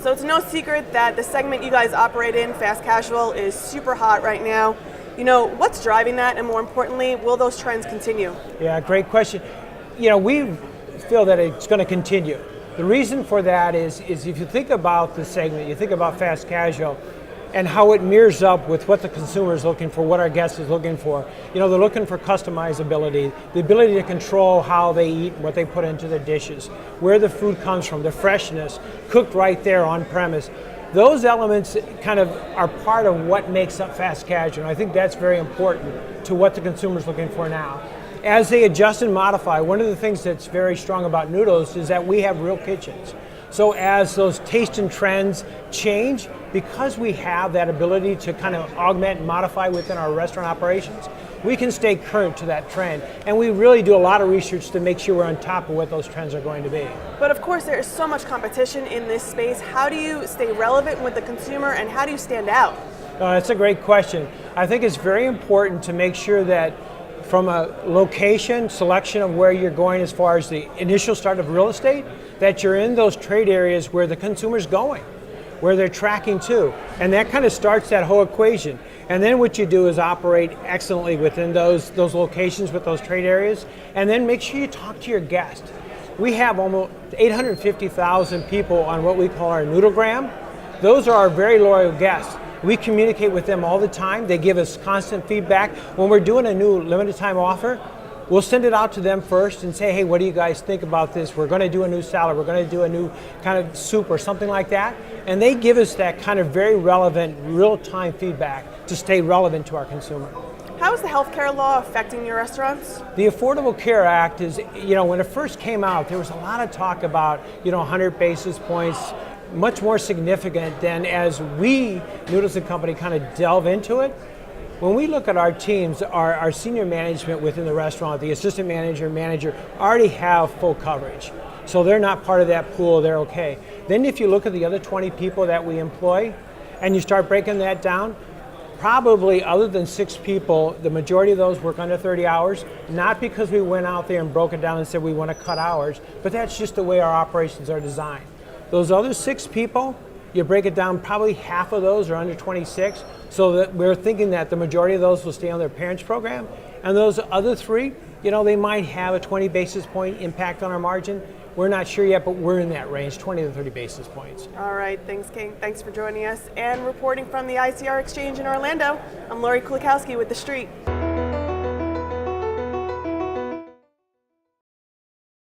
So it's no secret that the segment you guys operate in, fast casual, is super hot right now. You know, what's driving that, and more importantly, will those trends continue? Yeah, great question. You know, we feel that it's going to continue. The reason for that is if you think about the segment, you think about fast casual, and how it mirrors up with what the consumer is looking for, what our guest is looking for. You know, they're looking for customizability, the ability to control how they eat, what they put into their dishes, where the food comes from, the freshness, cooked right there on premise. Those elements kind of are part of what makes up fast casual, and I think that's very important to what the consumer's looking for now. As they adjust and modify, one of the things that's very strong about Noodles is that we have real kitchens. So as those taste and trends change, because we have that ability to kind of augment and modify within our restaurant operations, we can stay current to that trend. And we really do a lot of research to make sure we're on top of what those trends are going to be. But of course, there is so much competition in this space. How do you stay relevant with the consumer, and how do you stand out? That's a great question. I think it's very important to make sure that from a location, selection of where you're going as far as the initial start of real estate, that you're in those trade areas where the consumer's going, where they're tracking to. And that kind of starts that whole equation. And then what you do is operate excellently within those locations with those trade areas, and then make sure you talk to your guests. We have almost 850,000 people on what we call our Noodlegram. Those are our very loyal guests. We communicate with them all the time. They give us constant feedback. When we're doing a new limited time offer, we'll send it out to them first and say, hey, what do you guys think about this? We're going to do a new salad. We're going to do a new kind of soup or something like that. And they give us that kind of very relevant, real-time feedback to stay relevant to our consumer. How is the healthcare law affecting your restaurants? The Affordable Care Act is, you know, when it first came out, there was a lot of talk about, 100 basis points, much more significant than as we, Noodles Co, kind of delve into it. When we look at our teams, our senior management within the restaurant, the assistant manager, already have full coverage. So they're not part of that pool, they're okay. Then if you look at the other 20 people that we employ, and you start breaking that down, probably other than 6 people, the majority of those work under 30 hours, not because we went out there and broke it down and said we want to cut hours, but that's just the way our operations are designed. Those other 6 people, you break it down, probably half of those are under 26, so that we're thinking that the majority of those will stay on their parents program, and those other 3, they might have a 20 basis point impact on our margin. We're not sure yet, but we're in that range, 20 to 30 basis points. All right, thanks, King. Thanks for joining us. And reporting from the ICR Xchange in Orlando, I'm Laurie Kulikowski with TheStreet.